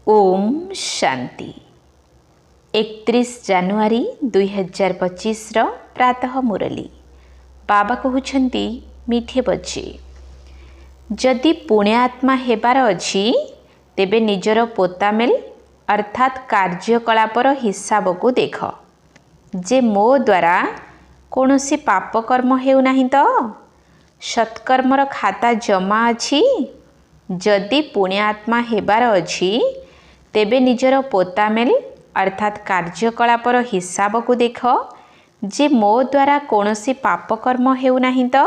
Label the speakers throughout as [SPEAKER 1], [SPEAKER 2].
[SPEAKER 1] Om Shanti. 31 January 2025 प्रातः मुरली बाबा कहउछंती मीठे बच्चे जदि पुण्यात्मा हेबार अछि तेबे निजर पोतामेल अर्थात कार्यकलापर हिसाब को देख जे मो द्वारा कौनसी पापकर्म हेउ नाही तो सत्कर्मर खाता जमा अछि। जदि पुण्यात्मा हेबार अछि तेबे निजर पोतामेल अर्थात कार्यकलापर हिसाब को देख जे मो द्वारा कौनसी पापकर्म हेउ नाही तो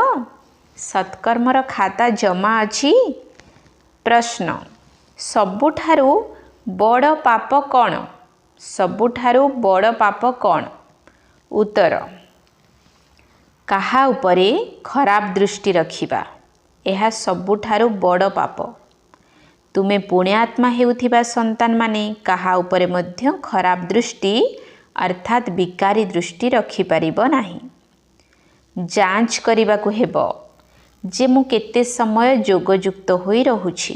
[SPEAKER 1] सत्कर्मर खाता जमा अछि। प्रश्न सबुठारु बड़ पाप कौन? सबुठारु बड़ पाप कौन? उत्तर काहा उपरे खराब दृष्टि रखिबा एहा सबुठारु बड़ पाप। तुमे पुण्यात्मा हेउथिबा संतान माने काहा उपरे मध्य खराब दृष्टि अर्थात विकारी दृष्टि रखि परिबो नाही। जांच करिबाकु हेबो जे मु केते समय जोगयुक्त होई रहुछि,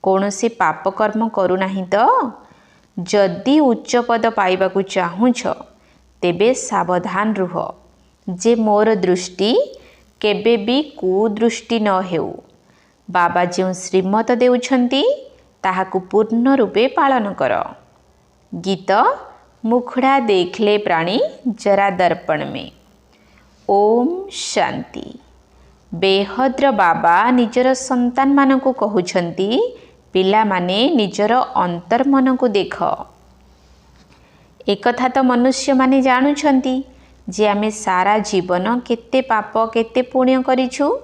[SPEAKER 1] कौनसी पाप कर्म करू नाही तो। जदि उच्च पद पाइबाकु चाहुछ तेबे सावधान रुह जे मोर दृष्टि केबे भी कुदृष्टि न हेउ। बाबा जो श्रीमत देउछंती ताहाकु पूर्ण रूपे पालन कर। गीत मुखड़ा देखले प्राणी जरा दर्पण में। ओम शांति। बेहद्र बाबा निजर संतान मानकु कहउछंती पिला माने निजर अंतर्मन को देख। एकथा तो मनुष्य माने जानुछंती जे आमे सारा जीवन केते पाप केते पुण्य करिछु।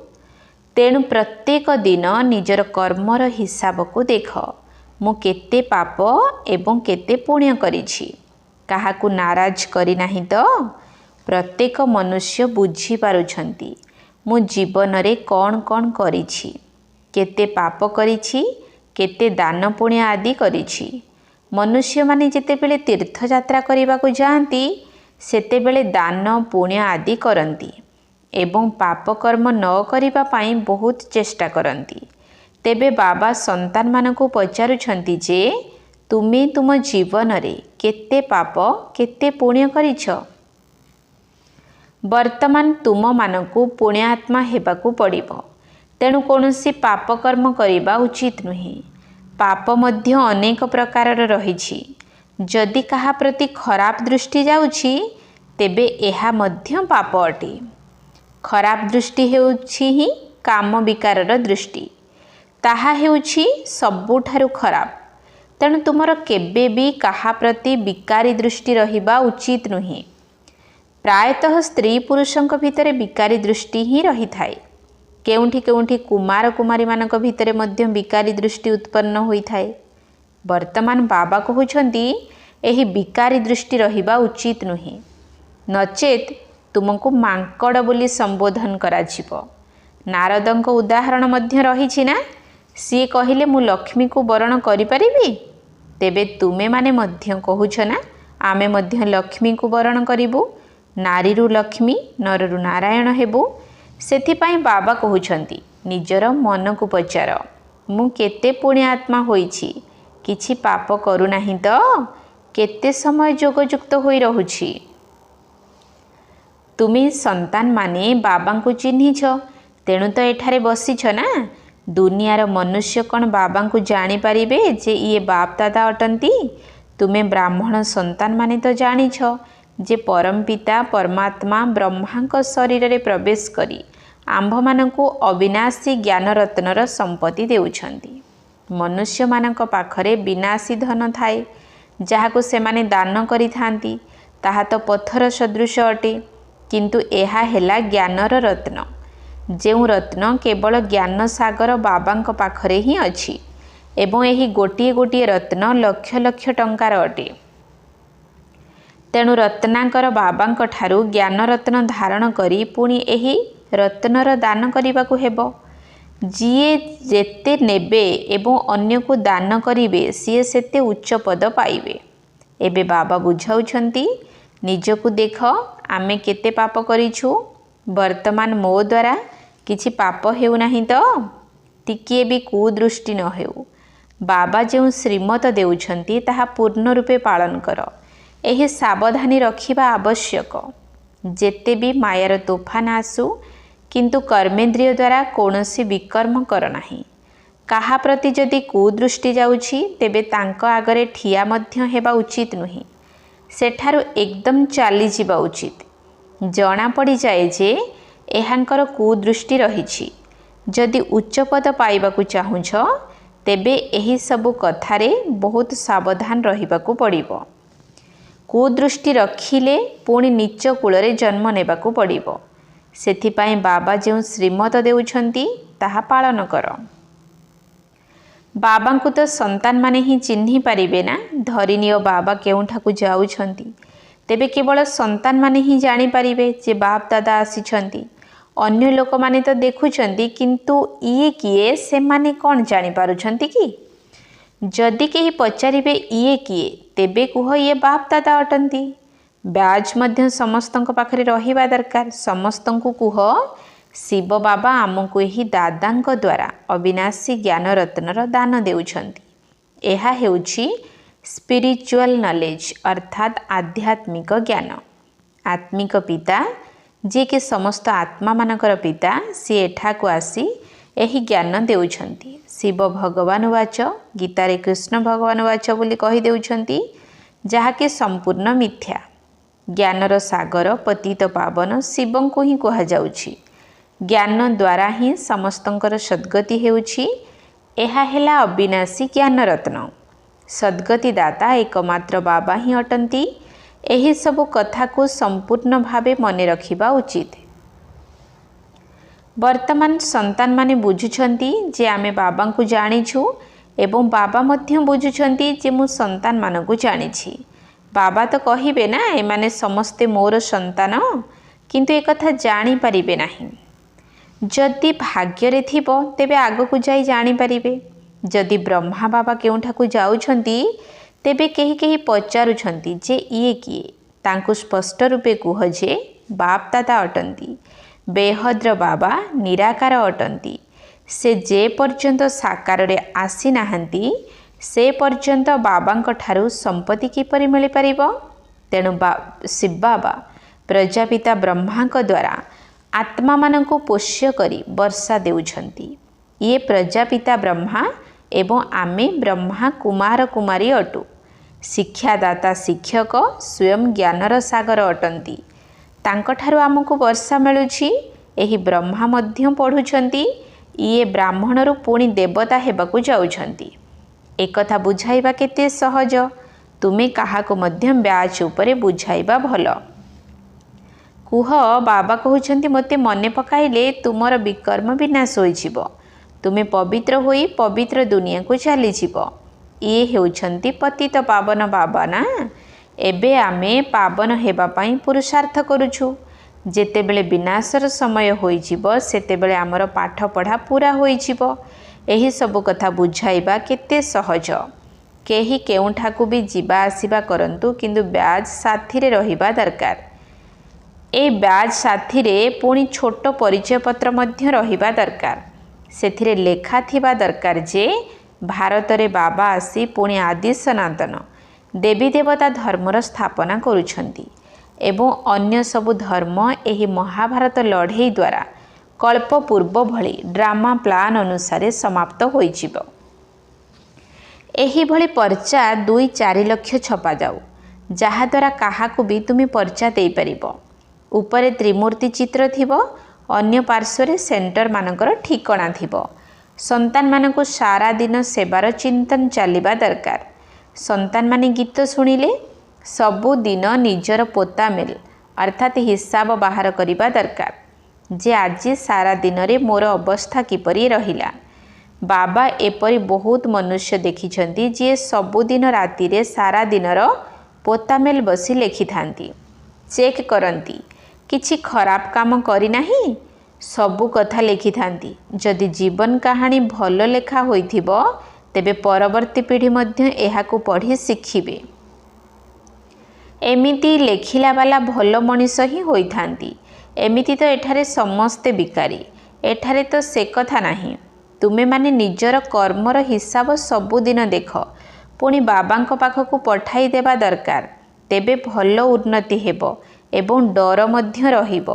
[SPEAKER 1] तेणु प्रत्येक दिन निजर कर्मर हिसाब को देख मु केते पाप एवं केते पुण्य करिछि। काहाकु नाराज करी नाही तो। प्रत्येक मनुष्य बुझी पारुछंती मु जीवन रे कौन कौन करिछि, केते पाप करिछि, केते दान पुण्य आदि करिछि। मनुष्य माने जेतेबेले तीर्थ यात्रा करिबाकु जाआंती सेतेबेले दान पुण्य आदि करंती एवं पाप कर्म न करिबा पाई बहुत चेष्टा करंती। तेबे बाबा संतान मानकु पचारुछंती जे तुमे तुम जीवन रे केते पाप केते पुण्य करिछ। वर्तमान तुम मानकु पुण्यात्मा हेबाकु पड़िबो। तेणु कौनसी पाप कर्म करिबा उचित नुहे। पाप मध्य अनेक प्रकारर रहिछि। जदि काहा प्रति खराब दृष्टि जाउछि तेबे एहा मध्य पाप अटे। खराब दृष्टि हेउछि ही काम विकारर दृष्टि। ताहा हेउछि सबुठारु खराब। तेणु तुमर केबे भी काहा प्रति विकारी दृष्टि रहिबा उचित नुहे। प्रायतः स्त्री पुरुषंक भितरे विकारी दृष्टि ही रही थाए। केउंठी केउंठी कुमार कुमारी मानक भितरे मध्य विकारी दृष्टि उत्पन्न होई थाए। वर्तमान बाबा कहउछंती एही विकारी दृष्टि रहिबा उचित नुहे, नचेत तुमको मांकड़ बोली संबोधन कराजिबो। नारदंक उदाहरण मध्य रहिछि ना। सी कहिले मु लक्ष्मी को वरण करि परिबि, तेबे तुमे माने मध्य कहउछ ना आमे मध्य लक्ष्मी को वरण करिबु। नारीरु लक्ष्मी नररु नारायण हेबु। सेथिपाई बाबा कहउछंती निजर मन को पचार मु केते पुण्यात्मा होइछि, किछि पाप करू नाही तो, केते समय जोगयुक्त होई रहुछि। तुमी संतान माने बाबा को चिन्हिछ, तेणु तो एठारे बसिछ ना। दुनियार मनुष्य कौन बाबा को जानी पारिबे जे ये बाप दादा अटंती। तुमे ब्राह्मण संतान माने तो जानिछ जे परमपिता परमात्मा ब्रह्मांक शरीर रे प्रवेश करी आंभ मानकु अविनाशी ज्ञान रत्नर संपत्ति देउछंती। मनुष्य मानक पाखरे विनाशी धन थाए जाहाको सेमाने दान करि थांती। ताहा तो पत्थर सदृश अटे, किंतु एहा हेला ज्ञानर रत्न। जेउ रत्न केवल ज्ञान सागर बाबांक पाखरे ही अछि एवं एही गोटिए गोटिए रत्न लक्ष लक्ष टंकार अटे। तेणु रत्नाकर बाबांक ठारू ज्ञान रत्न धारण करी पुणी एही रत्नर दान करिबाकु हेबो। जिए जेते नेबे एवं अन्य को दान करिवे सिए सेते उच्च पद पाइबे। एबे बाबा बुझाउछंती निजकु देख आमे केते पाप करिछु। वर्तमान मो द्वारा किछि पाप हेउ नाही तो। टिकिए भी कुदृष्टि न हेउ। बाबा जो श्रीमत देउछंती ताहा पूर्ण रूपे पालन कर। एही सावधानी रखिबा आवश्यक। जेते भी मायार तोफान आसू किंतु कर्मेंद्रिय द्वारा कौनसी विकर्म कर नाही। काहा प्रति जदि कुदृष्टि जाउछि तेबे तांको आगरे ठिया मध्य हेबा उचित नुही। सेठारु एकदम चाली जिबा उचित। जना पड़ी जाए जे एहांकर कुदृष्टि रहिछि। जदि उच्च पद पाइबाकू चाहुछ तेबे एही सबु कथारे बहुत सावधान रहिबाकू पड़िबो। कुदृष्टि रखिले पुणी नीच कूलरे जन्म नेबाकू पड़िबो। सेथिपाई बाबा जो श्रीमत देउछंती ताहा पालन कर। बाबा को तो संतान माने ही चिन्ही पारिबे ना। धरिनियो बाबा केउठाकू जाउछंती तेबे केवल संतान माने ही जानी पारिबे जे बाप दादा आसीछंती। अन्य लोक माने तो देखुछंती किंतु इए किए से माने कौन जानी पारुछंती कि? जदि केही पचारिबे इए किए तेबे कुह ये बाप दादा अटंती। ब्याज मध्य समस्तंक पाखरे रहिबा दरकार। समस्तंकु कुह शिव बाबा आमको यही दादांक द्वारा अविनाशी ज्ञान रत्नर दान देउछंती। एहा हेउछि स्पिरिचुअल नॉलेज अर्थात आध्यात्मिक ज्ञान। आत्मिक पिता जे कि समस्त आत्मा मानकर पिता सी एठाकू आसी एही ज्ञान देउछंती। शिव भगवान वाच गीतारे कृष्ण भगवान वाच बोली कहि देउछंती जहाँकि संपूर्ण मिथ्या। ज्ञानर सागर पतित पावन शिवं को ही कहा जाउछि। ज्ञान द्वारा ही समस्तंकर सद्गति हेउछि। एहा हेला अविनाशी ज्ञान रत्न। सद्गति दाता एकमात्र बाबा ही अटंती। एही सबु कथा को संपूर्ण भावे मने रखिबा उचित। वर्तमान संतान माने बुझुछंती जे आमे बाबा को जानिछु एवं बाबा मध्य बुझुछंती जे मु संतान मानकु जानिछि। बाबा तो कहिबे ना एमाने समस्ते मोर संतान किंतु एक कथा जानी परिबे नाही। जदि भाग्य थिबो तेबे आगकु जाई जानी परिबे। जदि ब्रह्मा बाबा केउठाकू जाउछंती तेबे केही केही पचारुछंती जे इए किए। तांकु स्पष्ट रूपे कुह जे बाप दादा अटंती। बेहद्र बाबा निराकार अटंती। से जे पर्यंत साकार रे आसी नाहंती से पर्यंत बाबांक ठारू संपत्ति किपरि मिली परिबो। तेणु शिव बाबा प्रजापिता ब्रह्मांक द्वारा आत्मा मानंकु पोष्य करी वर्षा देउछंती। ये प्रजापिता ब्रह्मा एवं आमे ब्रह्मा कुमार कुमारी अटु। शिक्षादाता शिक्षक स्वयं ज्ञानर सागर अटंती। तांकठारु आमको वर्षा मिलुछि। एही ब्रह्मा मध्य पढ़ुछंती। ये ब्राह्मणरू पुणी देवता हेबाकू जाउछंती। एकथा बुझाइबा केते सहज। तुमे काहाको मध्य ब्याज उपरे बुझाइबा भल। कुह बाबा कहउछंती मते मने पकाइले तुमर विकर्म विनाश होइजिबो। तुमे पवित्र होई पवित्र दुनिया को चली जीवो। ये हेउछंती पतित पावन बाबा ना। एबे आमे पावन हेबा पई पुरुषार्थ करूछु। जेते बेले विनाशर समय होइजिबो सेते बेले आमर पाठ पढ़ा पूरा होइजिबो। एही सब कथा बुझाइबा केते सहज। केही केउठाकू भी जीवा आसीबा करंतु किंतु ब्याज साथी रे रहिबा दरकार। ए ब्याज साथी रे पुणी छोट परिचय पत्र मध्य रहिबा दरकार। सेथिरे लेखा थिबा दरकार जे भारत रे बाबा आसी पुणी आदि सनातन देवी देवता धर्मर स्थापना करुछंती एवं अन्य सबु धर्म एही महाभारत लड़ाई द्वारा कल्प पूर्व भली ड्रामा प्लान अनुसार समाप्त होइजिबो। एही भली पर्चा 2-4 लक्ष छपा जाऊ जहा द्वारा काहाकू भी तुमी पर्चा देई परिबो। उपरे त्रिमूर्ति चित्र थिबो। अन्य पार्श्व सेंटर मानकर ठिकणा थिबो। संतान मानकु सारा दिन सेवार चिंतन चलिबा दरकार। संतान माने गीत शुणिले सबु दिन निजर पोता मेल अर्थात हिसाब बाहर करिबा दरकार जे आज सारा दिन रे मोर अवस्था किपरि रहिला। बाबा एपरि बहुत मनुष्य देखिछंती जे सबु दिन राति रे सारा दिनर पोता मेल बसी लेखि थांती। चेक करंती किछि खराब काम करी नाही सबु कथा लेखि थांती। जदि जीवन कहानी भल लेखा होइथिबो तेबे परवर्ती पीढ़ी मध्य एहाकू पढ़ी शिखिबे। एमिति लेखिला वाला भल मनीष ही होइथांती। एमिति तो एठारे समस्ते बिकारी। एठारे तो से कथा नाही। तुमे माने निजर कर्मर हिसाब सबुदिन देख पुणी बाबांक पाखकु पठाई देबा दरकार। तेबे भल उन्नति हेब एवं डर मध्य रहिब।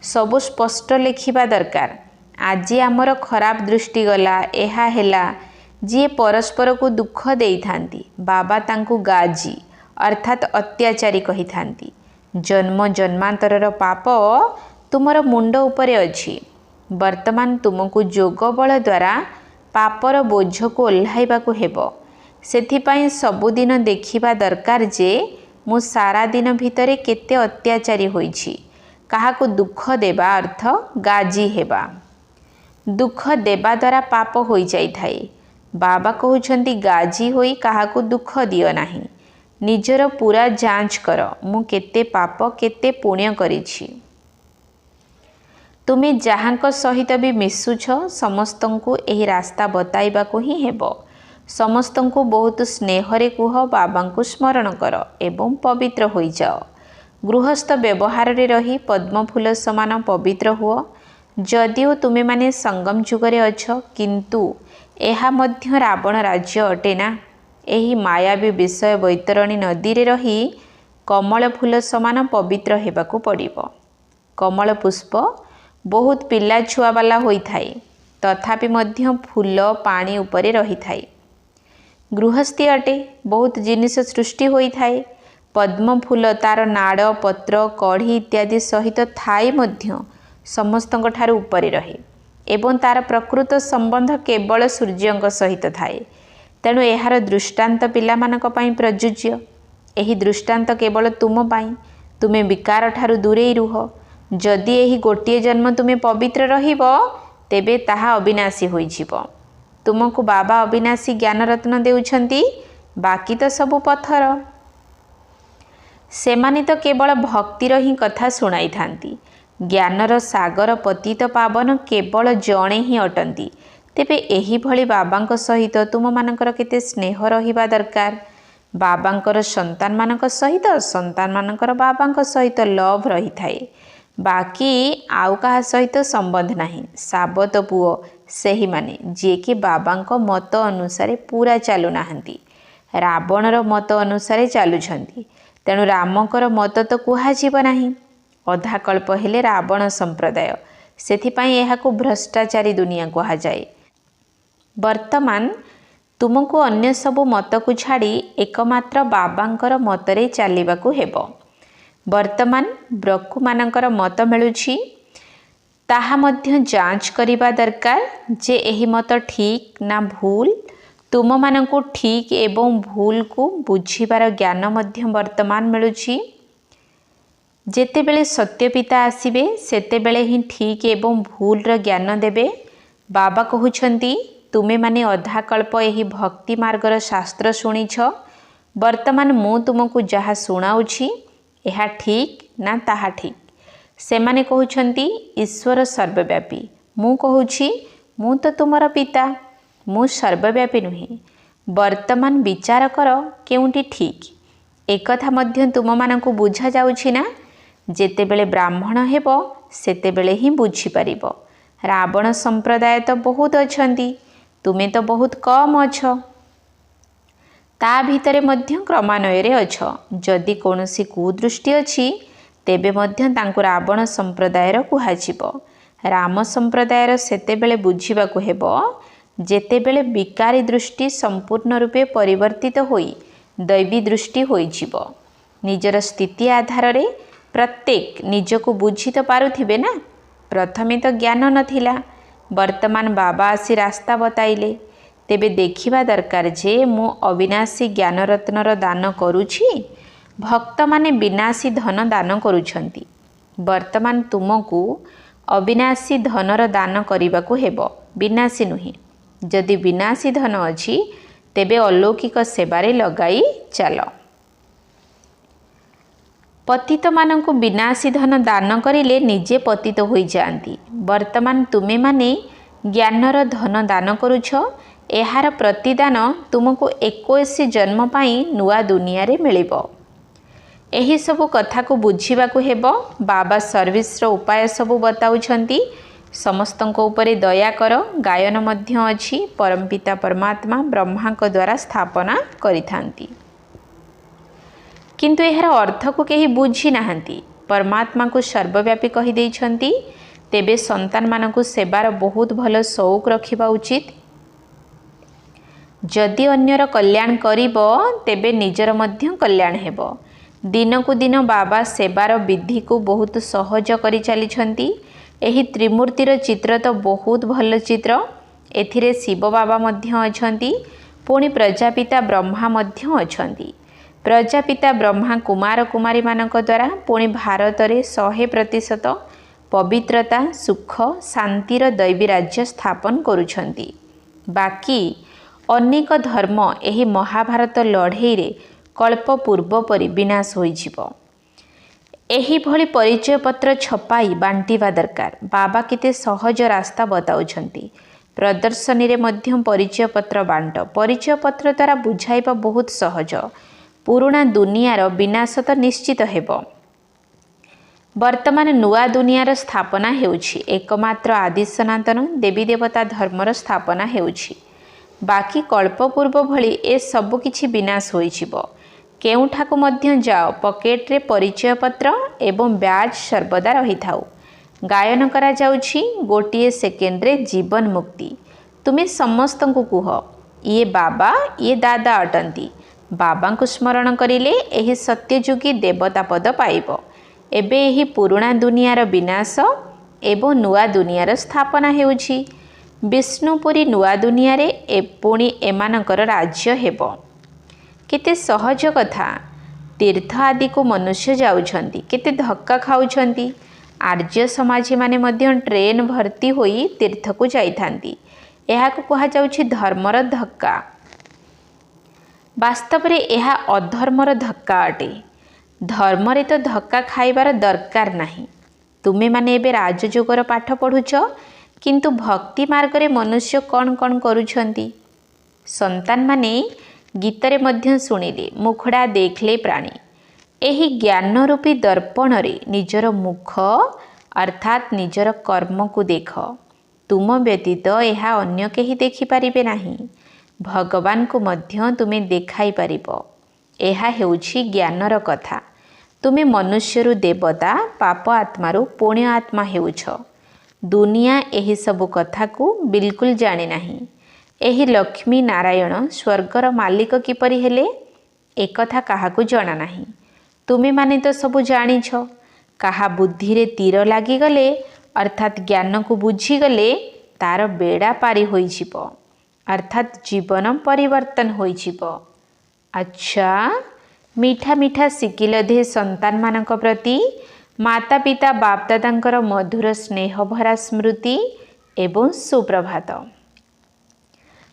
[SPEAKER 1] सबु स्पष्ट लिखिबा दरकार। आज आमर खराब दृष्टि गला एहा हेला जी परस्पर को दुख देई थांती बाबा तांकु गाजी अर्थात अत्याचारी कही थांती। जन्म जन्मांतरर पाप तुमर मुंड उपरे अछि। वर्तमान तुमको जोग बल द्वारा पापर बोझ को ओह्लाइबाकु हेब। सेथिपाई सबुदिन देखिबा दरकार जे मु सारा दिन भितरे केते अत्याचारी होइछि। काहाकु दुख देबा अर्थ गाजी हेबा। दुख देबा द्वारा पाप होई जाई थाए। बाबा कहउछंती गाजी होई काहाकु दुख दियो नाही। निजर पूरा जांच कर मु केते पाप केते पुण्य करिछि। तुमे जहाँक सहित भी मिसुछ समस्तंकु एही रास्ता बताइबाकु ही हेब। समस्तंकु बहुत स्नेहरे कुह बाबांकु स्मरण कर एवं पवित्र होई जाओ। गृहस्थ व्यवहार रे रही पद्मफूल समान पवित्र हुओ। जदिओ तुमे माने संगम जुगरे अछ किंतु एहा मध्य रावण राज्य अटे ना। एही मायावी विषय बैतरणी नदी रे रही कमल फूल समान पवित्र हेबाकु पड़िबो। कमल पुष्प बहुत पिला छुआ वाला होई थाए तथापि मध्य फूल पानी उपरे रही थाए। गृहस्थी अटे बहुत जिनिस सृष्टि होई थाए। पद्म फूल तार नाड़ पत्र कढ़ी इत्यादि सहित थाई मध्य समस्तଙ୍କ ठाରୁ उपरे रहे एवं तार प्रकृत संबंध केवल सूर्यଙ୍କ सहित थाए। तेणु एहार दृष्टांत पिलामानଙ୍କ ପାଇଁ प्रयोज्य। एही दृष्टांत केवल तुम ପାଇଁ। तुमे विकार ठारू दूरे रुह। जदि एही गोटिए जन्म तुमे पवित्र रहिब तेबे ताहा अविनाशी होइजिब। तुमको बाबा अविनाशी ज्ञान रत्न देउछंती बाकी तो सबु पत्थर। सेमाने तो केवल भक्तिर ही कथा सुनाई थांती। ज्ञानर सागर पतित पावन केवल जणे ही अटंती। तेबे एही भली बाबांक सहित तुम मानकर केते स्नेह रहिबा दरकार। बाबांकर संतान मानक सहित संतान मानकर बाबांक सहित लव रही थाए। बाकी आउ कहा सहित संबंध नहीं। साबत पुओ सेही माने जे कि बाबांक मत अनुसारे पूरा चालू नाहंती। रावणर मत अनुसारे चालुछंती। तेणु रामकर मत तो कुहाजिब नाही। अधा कल्प हेले रावण संप्रदाय। सेथिपाई एहाकु भ्रष्टाचारी दुनिया कहा जाए। वर्तमान तुमको अन्य सबु मत को छाड़ी एकमात्र बाबांकर मतरे चालिबाकु हेबो। वर्तमान ब्रह्मु मानकर मत मिलुछि ताहा मध्य जांच करिबा दरकार जे एही मत ठीक ना भूल। तुम मानकु ठीक एवं भूल को बुझिबार ज्ञान मध्य वर्तमान मिलुछि। जेतेबेले सत्य पिता आसिबे सेतेबेले ही ठीक एवं भूल र ज्ञान देबे। बाबा कहउछंती तुमे माने अधा कल्प एही भक्ति मार्गर शास्त्र शुणिछ। वर्तमान मु तुमको जहा सुनाउछि एहा ठीक ना ताहा ठीक। सेमाने कहउछंती ईश्वर सर्वव्यापी। मु कहउछि मु तो तुमर पिता। मु सर्वव्यापी नुहे। वर्तमान विचार कर केउंटी ठीक। एकथा मध्य तुम मानकु बुझा जाउछि ना। जेतेबेले ब्राह्मण हेबो सेतेबेले ही बुझी परिबो। रावण संप्रदाय तो बहुत अछंती। तुमे तो बहुत कम अछ। ता भितरे मध्य क्रमान्वय रे अछ। जदि कोनोसी कुदृष्टि अछि तेबे मध्य तांकु रावण संप्रदायर कुहाजिबो। राम संप्रदायर सेतेबेले बुझिबाकु हेबो जेतेबेले विकारी दृष्टि संपूर्ण रूपे परिवर्तित होई दैवी दृष्टि होइजिबो। निजर स्थिति आधार रे प्रत्येक निजको बुझी तो पारुथिबे ना। प्रथमे तो ज्ञान नथिला। वर्तमान बाबा आसी रास्ता बताइले। तेबे देखिबा दरकार जे मु अविनाशी ज्ञान रत्नर दान करूछि। भक्त माने विनाशी धन दान करूछंती। वर्तमान तुमको अविनाशी धनर दान करिबाकु हेबो विनाशी नुहे। जदि विनाशी धन अछि तेबे अलौकिक सेवारे लगाई चाल। पतित मानंकु विनाशी धन दान करिले निजे पतित होई जांती। वर्तमान तुमे माने ज्ञानर धन दान करूछ। एहार प्रतिदान तुमको 21 जन्म पाई नुआ दुनिया रे मिलिबो। एही सबु कथा को बुझिबाकु हेबो। बाबा सर्विस रो उपाय सबु बताउछंती। समस्तଙ୍କ उपरे दया कर गायन मध्य अछि परमपिता परमात्मा ब्रह्मा द्वारा स्थापना करिथांती किंतु एहर अर्थ को केही बुझी नाहंती। परमात्मा को सर्वव्यापी कहि देइछंती तेबे संतान मानकु सेवार बहुत भल शौक रखिबा उचित। जदि अन्यर कल्याण करिब तेबे निजर मध्य कल्याण हेबो। दिनकु दिन बाबा सेवार विधि को बहुत सहज करि चलिछंती। एही त्रिमूर्तिर चित्र तो बहुत भल चित्र। एथिरे शिव बाबा मध्य अछंती पुणी प्रजापिता ब्रह्मा मध्य अछंती। प्रजापिता ब्रह्मा कुमार कुमारी मानक द्वारा पुणी भारत रे 100% पवित्रता सुख शांतिर दैवी राज्य स्थापन करुछंती। बाकी अनेक धर्म एही महाभारत लड़ाई रे कल्प पूर्व परि विनाश होइजिबो। एही भली परिचय पत्र छपाई बांटिबा दरकार। बाबा केते सहज रास्ता बताउछंती। प्रदर्शनी रे मध्यम परिचय पत्र बांट। परिचय पत्र द्वारा बुझाइबा बहुत सहज। पुराना दुनियार विनाश तो निश्चित हेबो। वर्तमान नुआ दुनियार स्थापना हेउछि। एकमात्र आदि सनातन देवी देवता धर्मर स्थापना हेउछि। बाकी कल्प पूर्व भली ए सब किछि विनाश होइजिबो। केउठाकु मध्य जाओ पकेट रे परिचय पत्र एवं ब्याज सर्वदा रही थाउ। गायन करा जाउछि गोटिए सेकेंड रे जीवन मुक्ति। तुमे समस्तंकु कुह ये बाबा ये दादा अटंती। बाबा को स्मरण करिले एही सत्ययुगी देवता पद पाइबो। एबे एही पुराना दुनियार विनाश एवं नुआ दुनियार स्थापना हेउछि। विष्णुपुरी नुआ दुनिया रे पुणी एमानकर राज्य हेबो। केते सहज कथा। तीर्थ आदि को मनुष्य जाउछंती केते धक्का खाउछंती। आर्य समाजी माने मध्य ट्रेन भर्ती होई तीर्थ को जाइथांती। एहा को कहा जाउछि धर्मर धक्का। वास्तव रे एहा अधर्मर धक्का अटे। धर्म रे तो धक्का खाइबार दरकार नाही। तुमे माने एबे राजयोगर पाठ पढुछ किंतु भक्ति मार्ग रे मनुष्य कौन कौन करुछंती। संतान माने गीत रे मध्य सुनिले मुखड़ा देखले प्राणी। एही ज्ञान रूपी दर्पण रे निजर मुख अर्थात निजर कर्म को देख। तुम व्यतीत एहा अन्य केही देखि पारिबे नाही। भगवान को मध्य तुमे देखाई पारिबो। एहा हेउछि ज्ञानर कथा। तुमे मनुष्यरु देवता पाप आत्मारु पुण्य आत्मा हेउछ। दुनिया एही सब कथा को बिल्कुल जाने नाही। एही लक्ष्मी नारायण स्वर्गर मालिक किपरि हेले एकथा काहाकू जणा नाही। तुमे माने तो सब जानिछ। काहा बुद्धि रे तीर लागि गले अर्थात ज्ञान को बुझी गले तार बेड़ा पारी होइजिबो अर्थात जीवन परिवर्तन होइजिबो। अच्छा मीठा मीठा सिकिल दे संतान मानक प्रति माता पिता बाप दादांकर मधुर स्नेह भरा स्मृति एवं सुप्रभात।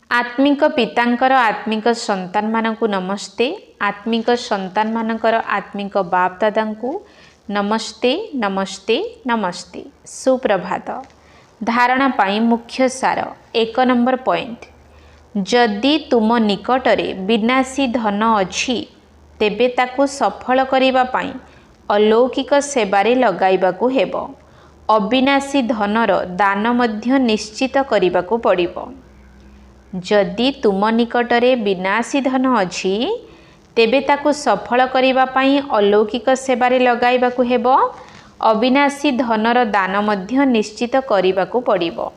[SPEAKER 1] आत्मिक पितांकर आत्मिक संतान मानकु नमस्ते। आत्मिक संतान मानकर आत्मिक बाप दादांकु नमस्ते नमस्ते नमस्ते सुप्रभात। धारणा पाई मुख्य सार 1 नंबर पॉइंट। जदि तुम निकटरे विनाशी धन अछि तेबे ताकु सफल करिबा पाई अलौकिक सेवारे लगाइबाकू हेबो। अविनाशी धनर दान मध्य निश्चित करिबाकू पड़िबो। जदि तुम निकटरे विनाशी धन अछि तेबे ताकु सफल करिबा पाई अलौकिक सेवारे लगाइबाकू हेबो। अविनाशी धनर दान मध्य निश्चित करिबाकू पड़िबो।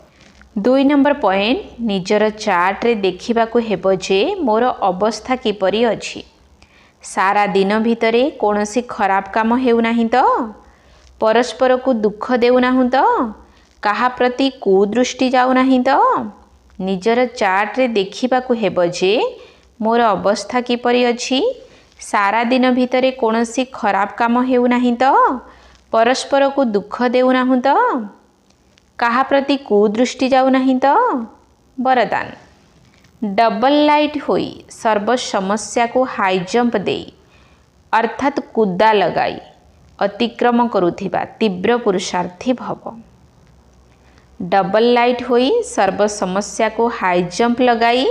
[SPEAKER 1] 2 नंबर पॉइंट। निजर चार्ट रे देखिबाकू हेबो जे मोर अवस्था किपरि अछि। सारा दिन भितरे कोनोसी खराब काम हेउ नाही तो। परस्पर को दुख देउ नाहु तो। काहा प्रति कुदृष्टि जाउ नाही तो। निजर चार्ट रे देखिबाकू हेबो जे मोर अवस्था किपरि अछि। सारा दिन भितरे कोनोसी खराब काम हेउ नाही तो। परस्पर को दुख देउ नाहु तो। काहा प्रति कुदृष्टि जाउ नाही तो। वरदान डबल लाइट होई सर्व समस्या को हाई जंप देई अर्थात कुदा लगाई अतिक्रम करुथिबा तीव्र पुरुषार्थी भव। डबल लाइट होई सर्व समस्या को हाई जंप लगाई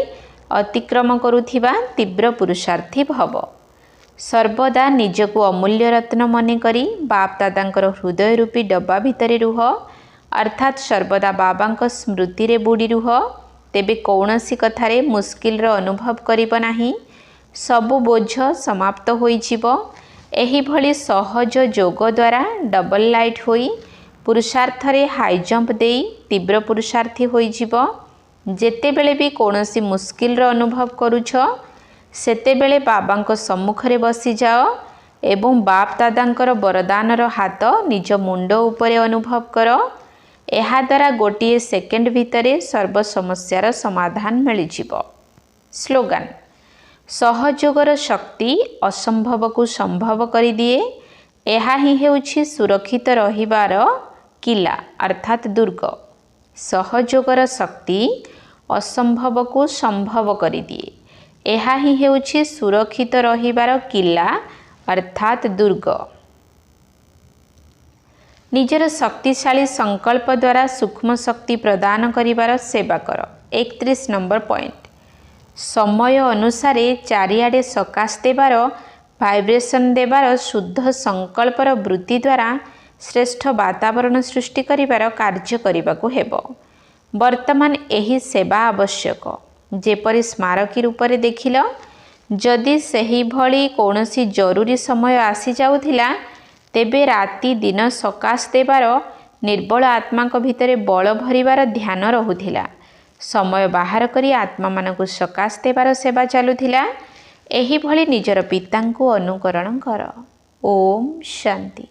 [SPEAKER 1] अतिक्रम करुथिबा तीव्र पुरुषार्थी भव। सर्वदा निजको अमूल्य रत्न मने करी बाप दादांकर हृदय रूपी डब्बा भितरे रुह अर्थात सर्वदा बाबा स्मृति रे बुड़ी रुह, तेबे कौनसी कथारे मुस्किल अनुभव करिब नाही। सबु बोझ समाप्त होइजिब। एही भली सहज जोग द्वारा डबल लाइट होई पुरुषार्थ रे हाई जंप देई तीव्र पुरुषार्थी होइजिब। जेतेबेले भी कौनसी मुस्किल अनुभव करुछ सेतेबेले बाबांको सम्मुखरे बसी जाओ एवं बाप दादांकर वरदानर हाथ निज मुंड उपरे अनुभव कर। एहा द्वारा गोटिए सेकेंड भितरे सर्व समस्यार समाधान मिलिजिब। स्लोगान सहयोगर शक्ति असंभव को संभव करि दिए। एहा ही हेउछि सुरक्षित रहिबार किला अर्थात दुर्ग। सहयोगर शक्ति असंभव को संभव करि दिए। एहा ही हेउछि सुरक्षित रहिबार किला अर्थात दुर्ग। निजर शक्तिशाली संकल्प द्वारा सूक्ष्म शक्ति प्रदान करिबार सेवा कर। 31 नंबर पॉइंट समय अनुसार चारिआडे सकाश देवार भाइब्रेशन देवार शुद्ध संकल्पर वृत्ति द्वारा श्रेष्ठ वातावरण सृष्टि करिबार कार्य करिबाकु हेबो। वर्तमान एही सेवा आवश्यक। जेपरि स्मारकी रूपरे देखिल, जदि सही भली कौनसी जरूरी समय आसी जाउथिला तेबे राति दिन सकाश देवार निर्बल आत्मा भितरे बल भरिबार ध्यान रहुथिला। समय बाहर करी आत्मा मानकु सकाश देवार सेवा चालुथिला। एही भली निजर पितांकु अनुकरण कर। ओम शांति।